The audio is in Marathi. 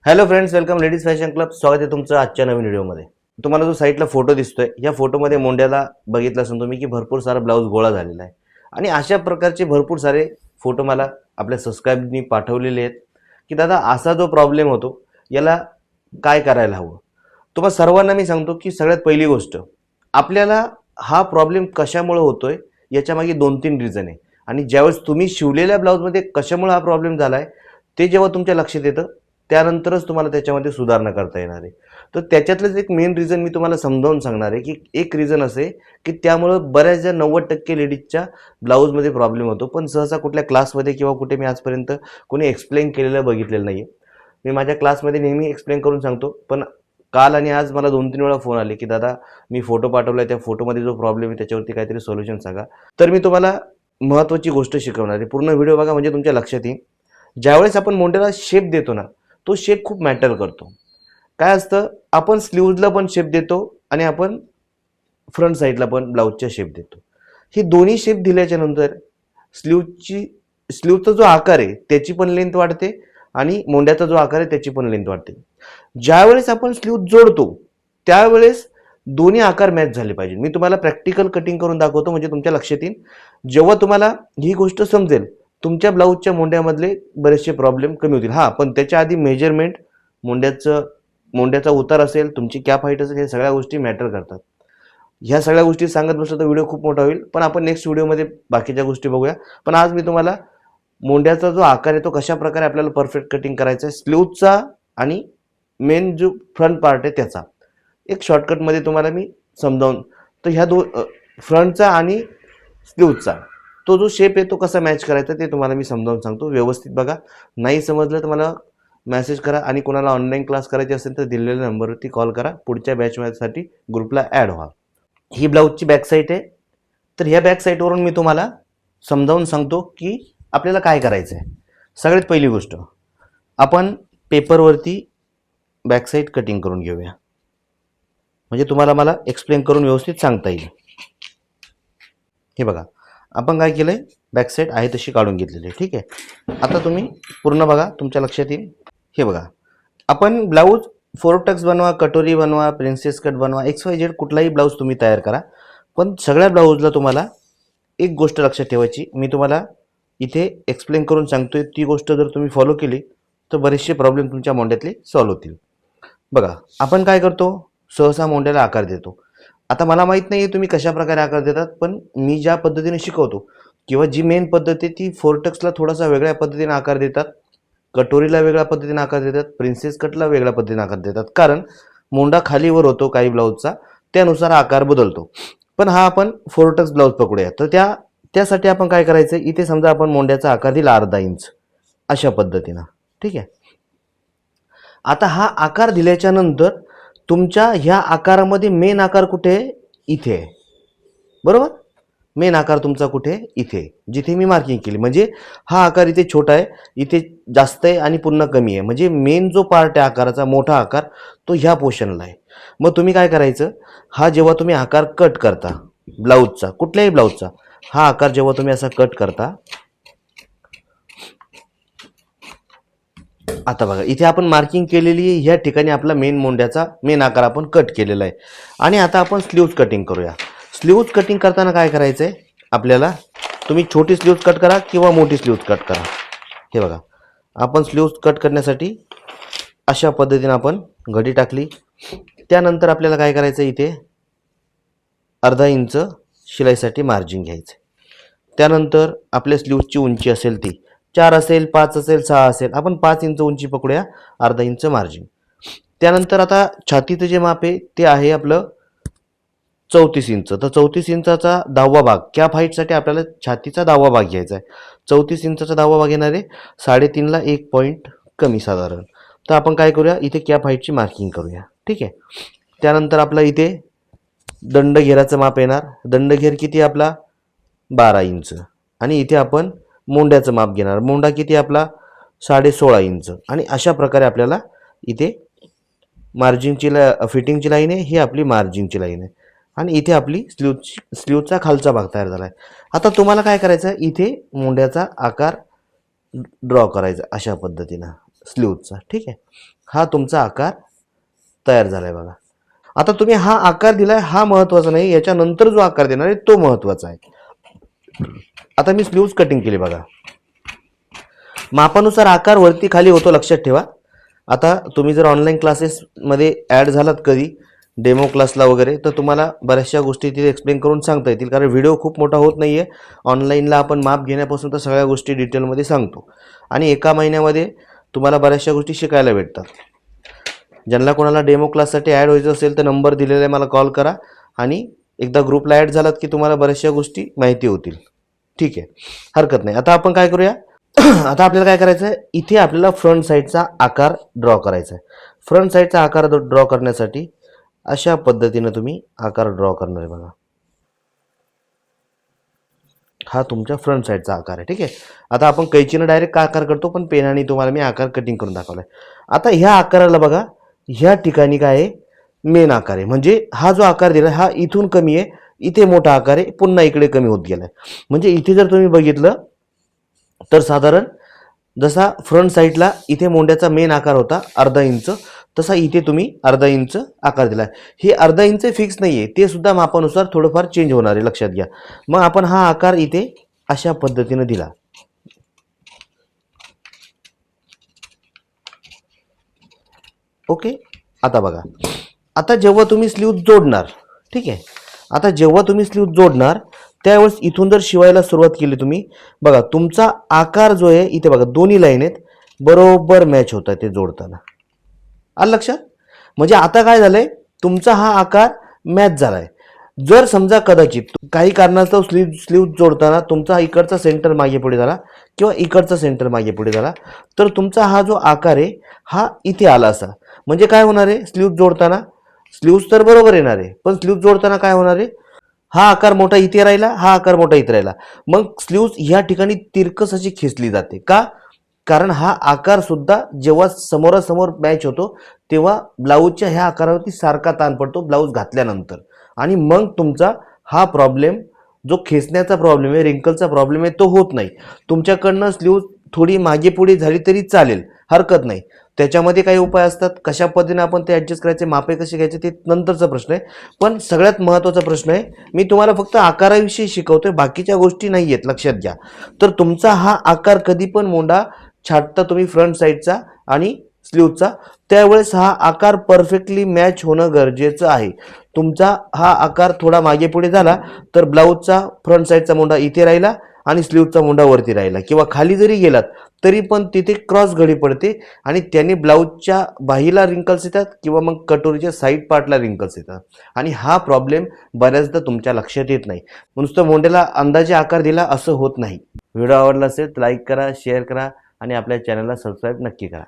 Hello friends, welcome ladies fashion club. स्वागत आहे तुमचं आजच्या नवीन व्हिडिओमध्ये. तुम्हाला जो साईडला फोटो दिसतोय, या फोटोमध्ये मोंड्याला बघितलं असेल तुम्ही की भरपूर सारा ब्लाऊज गोळा झालेला आहे. आणि अशा प्रकारचे भरपूर सारे फोटो मला आपल्या सबस्क्राईबनी पाठवलेले आहेत की दादा असा जो प्रॉब्लेम होतो याला काय करायला हवं. तुम्हा सर्वांना मी सांगतो की सगळ्यात पहिली गोष्ट, आपल्याला हा प्रॉब्लेम कशामुळे होतोय याच्या मागे 2-3 रिझन आहे. आणि ज्यावेळेस तुम्ही शिवलेल्या ब्लाऊजमध्ये कशामुळे हा प्रॉब्लेम झाला आहे ते जेव्हा तुमच्या लक्षात येतं त्यानंतरच तुम्हाला त्याच्यामध्ये सुधारणा करता येणार आहे. तर त्याच्यातलंच एक मेन रिझन मी तुम्हाला समजावून सांगणार आहे की एक रिझन असे की त्यामुळं बऱ्याचशा 90% लेडीजच्या ब्लाऊजमध्ये प्रॉब्लेम होतो, पण सहसा कुठल्या क्लासमध्ये किंवा कुठे मी आजपर्यंत कोणी एक्सप्लेन केलेलं बघितलेलं नाही आहे. मी माझ्या क्लासमध्ये नेहमी एक्सप्लेन करून सांगतो, पण काल आणि आज मला 2-3 वेळा फोन आले की दादा मी फोटो पाठवला आहे, त्या फोटोमध्ये जो प्रॉब्लेम आहे त्याच्यावरती काहीतरी सोल्युशन सांगा. तर मी तुम्हाला महत्त्वाची गोष्ट शिकवणार आहे. पूर्ण व्हिडिओ बघा म्हणजे तुमच्या लक्षात येईल. ज्यावेळेस आपण मोंड्याला शेप देतो ना, तो शेप खूप मॅटर करतो. काय असतं, आपण स्लीव्जला पण शेप देतो आणि आपण फ्रंट साईडला पण ब्लाऊजच्या शेप देतो. हे दोन्ही शेप दिल्याच्या नंतर स्लीवचा जो आकार आहे त्याची पण लेंथ वाढते आणि मोंड्याचा जो आकार आहे त्याची पण लेंथ वाढते. ज्यावेळेस आपण स्लीव जोडतो त्यावेळेस दोन्ही आकार मॅच झाले पाहिजे. मी तुम्हाला प्रॅक्टिकल कटिंग करून दाखवतो म्हणजे तुमच्या लक्षात येईल. जेव्हा तुम्हाला ही गोष्ट समजेल तुमच्या ब्लाऊजच्या मोंड्यामधले बरेचसे प्रॉब्लेम कमी होतील. हां, पण त्याच्या आधी मेजरमेंट, मोंड्याचा उतार असेल, तुमची कॅप हाईट असेल, हे सगळ्या गोष्टी मॅटर करतात. ह्या सगळ्या गोष्टी सांगत बसलो तर व्हिडिओ खूप मोठा होईल, पण आपण नेक्स्ट व्हिडिओमध्ये बाकीच्या गोष्टी बघूया. पण आज मी तुम्हाला मोंड्याचा जो आकार आहे तो कशा प्रकारे आपल्याला परफेक्ट कटिंग करायचा आहे, स्लीवचा आणि मेन जो फ्रंट पार्ट आहे त्याचा एक शॉर्टकटमध्ये तुम्हाला मी समजावून, तर ह्या फ्रंटचा आणि स्लीवचा तो जो शेप आहे तो कसा मॅच करायचा ते तुम्हाला मी समजावून सांगतो. व्यवस्थित बघा. नाही समजलं तर मला मेसेज करा आणि कोणाला ऑनलाईन क्लास करायचे असेल तर दिलेल्या नंबरवरती कॉल करा. पुढच्या बॅचसाठी ग्रुपला ॲड व्हा. ही ब्लाऊजची बॅक साईड आहे. तर ह्या बॅक साईडवरून मी तुम्हाला समजावून सांगतो की आपल्याला काय करायचं आहे. सगळ्यात पहिली गोष्ट, आपण पेपरवरती बॅक साईड कटिंग करून घेऊया म्हणजे तुम्हाला मला एक्सप्लेन करून व्यवस्थित सांगता येईल. हे बघा, आपण काय केलंय, बॅक साईड आहे तशी काढून घेतलेली आहे. ठीक आहे. आता तुम्ही पूर्ण बघा, तुमच्या लक्षात येईल. हे बघा, आपण ब्लाऊज 4 टक्स बनवा, कटोरी बनवा, प्रिन्सेस कट बनवा, XYZ कुठलाही ब्लाऊज तुम्ही तयार करा, पण सगळ्या ब्लाऊजला तुम्हाला एक गोष्ट लक्षात ठेवायची. मी तुम्हाला इथे एक्सप्लेन करून सांगतोय, ती गोष्ट जर तुम्ही फॉलो केली तर बरेचसे प्रॉब्लेम तुमच्या मोंड्यातले सॉल्व्ह होतील. बघा, आपण काय करतो, सहसा मोंड्याला आकार देतो. आता मला माहित नाही तुम्ही कशा प्रकारे आकार देतात, पण मी ज्या पद्धतीने शिकवतो किंवा जी मेन पद्धत आहे ती 4 टक्सला थोडासा वेगळ्या पद्धतीने आकार देतात, कटोरीला वेगळ्या पद्धतीने आकार देतात, प्रिन्सेस कटला वेगळ्या पद्धतीने आकार देतात. कारण मोंडा खालीवर होतो काही ब्लाऊजचा, त्यानुसार आकार बदलतो. पण हा आपण 4 टक्स ब्लाऊज पकडूया. तर त्यासाठी आपण काय करायचं, इथे समजा आपण मोंड्याचा आकार दिला अर्धा इंच अशा पद्धतीनं. ठीक आहे. आता हा आकार दिल्याच्या नंतर तुमच्या ह्या आकारामध्ये मेन आकार कुठे आहे, इथे आहे. बरोबर. मेन आकार तुमचा कुठे, इथे, जिथे मी मार्किंग केली. म्हणजे हा आकार इथे छोटा आहे, इथे जास्त आहे आणि पुन्हा कमी आहे. म्हणजे मेन जो पार्ट आहे आकाराचा मोठा आकार तो ह्या पोर्शनला आहे. मग तुम्ही काय करायचं, हा जेव्हा तुम्ही आकार कट करता ब्लाऊजचा, कुठल्याही ब्लाऊजचा हा आकार जेव्हा तुम्ही असा कट करता, आता बघा इथे आपण मार्किंग केलेली ह्या ठिकाणी आपला मोंड्याचा मेन आकार आपण कट केलेला आहे. आणि आता आपण स्लीव्ज कटिंग करूया. स्लीव्ज कटिंग करताना काय करायचं आहे आपल्याला, तुम्ही छोटी स्लीव्ज कट करा किंवा मोठी स्लीव्ज कट करा. हे बघा, आपण स्लीव्ज कट करण्यासाठी अशा पद्धतीने आपण घडी टाकली. त्यानंतर आपल्याला काय करायचं, इथे अर्धा इंच शिलाईसाठी मार्जिन घ्यायचं. त्यानंतर आपल्या स्लीव्जची उंची असेल ती 4 असेल, 5 असेल, 6 असेल, आपण 5 इंच उंची पकडूया, अर्धा इंच मार्जिन. त्यानंतर आता छातीचं जे माप आहे ते आहे आपलं 34 इंच. तर 34 इंचाचा 10वा भाग, कॅप हाईटसाठी आपल्याला छातीचा 10वा भाग घ्यायचा आहे. 34 इंचाचा 10वा भाग येणार आहे 3.5ला 1 पॉईंट कमी साधारण. तर आपण काय करूया, इथे कॅप हाईटची मार्किंग करूया. ठीक आहे. त्यानंतर आपला इथे दंडघेराचं माप येणार. दंडघेर किती आपला 12 इंच. आणि इथे आपण मोंड्याचं माप घेणार. मोंडा किती आपला 16.5 इंच. आणि अशा प्रकारे आपल्याला इथे मार्जिनची फिटिंगची लाईन आहे, ही आपली मार्जिनची लाईन आहे. आणि इथे आपली स्लीवचा खालचा भाग तयार झाला आहे. आता तुम्हाला काय करायचं, इथे मोंड्याचा आकार ड्रॉ करायचा अशा पद्धतीनं स्लीवचा. ठीक आहे. हा तुमचा आकार तयार झालाय बघा. आता तुम्ही हा आकार दिलाय हा महत्वाचा नाही, याच्यानंतर जो आकार देणार आहे तो महत्वाचा आहे. आता मी स्लीव्ज कटिंग केली बघा. मापानुसार आकार वरती खाली होतो, लक्षात ठेवा. आता तुम्ही जर ऑनलाईन क्लासेसमध्ये ॲड झालात कधी डेमो क्लासला वगैरे, तर तुम्हाला बऱ्याचशा गोष्टी तिथे एक्सप्लेन करून सांगता येतील, कारण व्हिडिओ खूप मोठा होत नाही आहे. ऑनलाईनला आपण माप घेण्यापासून तर सगळ्या गोष्टी डिटेलमध्ये सांगतो आणि एका महिन्यामध्ये तुम्हाला बऱ्याचशा गोष्टी शिकायला भेटतात. ज्यांना कोणाला डेमो क्लाससाठी ॲड व्हायचं असेल तर नंबर दिलेला आहे, मला कॉल करा आणि एकदा ग्रुपला ॲड झालात की तुम्हाला बऱ्याचशा गोष्टी माहिती होतील. ठीक आहे, हरकत नाही. आता आपण काय करूया, आता आपल्याला काय करायचं आहे, इथे आपल्याला फ्रंट साईडचा आकार ड्रॉ करायचा आहे. फ्रंट साईडचा आकार ड्रॉ करण्यासाठी अशा पद्धतीने तुम्ही आकार ड्रॉ करणार आहे बघा. हा तुमच्या फ्रंट साईडचा आकार आहे. ठीक आहे, आता आपण कैचीनं डायरेक्ट आकार करतो, पण पेनाने तुम्हाला मी आकार कटिंग करून दाखवलाय. आता ह्या आकाराला बघा, ह्या ठिकाणी काय आहे, मेन आकार आहे. म्हणजे हा जो आकार दिला हा इथून कमी आहे, इथे मोठा आकार आहे, पुन्हा इकडे कमी होत गेलाय. म्हणजे इथे जर तुम्ही बघितलं तर साधारण जसा फ्रंट साईडला इथे मोंड्याचा मेन आकार होता अर्धा इंच, तसा इथे तुम्ही अर्धा इंच आकार दिला. हे अर्धा इंच फिक्स नाहीये, ते सुद्धा मापानुसार थोडंफार चेंज होणार आहे, लक्षात घ्या. मग आपण हा आकार इथे अशा पद्धतीने दिला. ओके, आता बघा, आता जेव्हा तुम्ही स्लीव्ह जोडणार, ठीक आहे, आता जेव्हा तुम्ही स्लीव्ह जोडणार त्यावेळेस इथून जर शिवायला सुरुवात केली तुम्ही, बघा तुमचा आकार जो आहे इथे बघा दोन्ही लाईन आहेत बरोबर मॅच होत आहे ते जोडताना. आलं लक्षात? म्हणजे आता काय झालंय, तुमचा हा आकार मॅच झालाय. जर समजा कदाचित काही कारणास्तव स्लीव्ह जोडताना तुमचा इकडचा सेंटर मागे पुढे झाला किंवा इकडचा सेंटर मागे पुढे झाला, तर तुमचा हा जो आकार आहे हा इथे आला असा. म्हणजे काय होणार आहे, स्लीव्ह जोडताना स्लीव्ह तर बरोबर येणार आहे, पण स्लीव्ह जोडताना काय होणार आहे, हा आकार मोठा इथे राहिला, हा आकार मोठा इथे राहिला. मग स्लीव्ह ह्या ठिकाणी तिरकस अशी खेचली जाते. का? कारण हा आकार सुद्धा जेव्हा समोरासमोर मॅच होतो तेव्हा ब्लाऊजच्या ह्या आकारावरती सारखा ताण पडतो ब्लाऊज घातल्यानंतर, आणि मग तुमचा हा प्रॉब्लेम जो खेचण्याचा प्रॉब्लेम आहे, रिंकलचा प्रॉब्लेम आहे, तो होत नाही. तुमच्याकडनं स्लीव्ह थोडी मागे पुढे झाली तरी चालेल, हरकत नाही. त्याच्यामध्ये काही उपाय असतात, कशा पद्धतीने आपण ते ॲडजस्ट करायचे, मापे कसे घ्यायचे ते नंतरचा प्रश्न आहे. पण सगळ्यात महत्त्वाचा प्रश्न आहे, मी तुम्हाला फक्त आकाराविषयी शिकवतोय, बाकीच्या गोष्टी नाही आहेत, लक्षात घ्या. तर तुमचा हा आकार कधी पण मोंडा छाटता तुम्ही फ्रंट साईडचा आणि स्लीव्हचा, त्यावेळेस हा आकार परफेक्टली मॅच होणं गरजेचं आहे. तुमचा हा आकार थोडा मागे पुढे झाला तर ब्लाऊजचा फ्रंट साईडचा मोंडा इथे राहिला आणि स्लीव्हचा मोंडा वरती राहिला, किंवा खाली जरी गेलात तरी पण तिथे क्रॉस घडी पडते आणि त्याने ब्लाऊजच्या बाहीला रिंकल्स येतात किंवा मग कटोरीच्या साईड पार्टला रिंकल्स येतात, आणि हा प्रॉब्लेम बऱ्याचदा तुमच्या लक्षात येत नाही. नुसतं मोंड्याला अंदाजे आकार दिला असं होत नाही. व्हिडिओ आवडला असेल तर लाईक करा, शेअर करा आणि आपल्या चॅनलला सबस्क्राईब नक्की करा.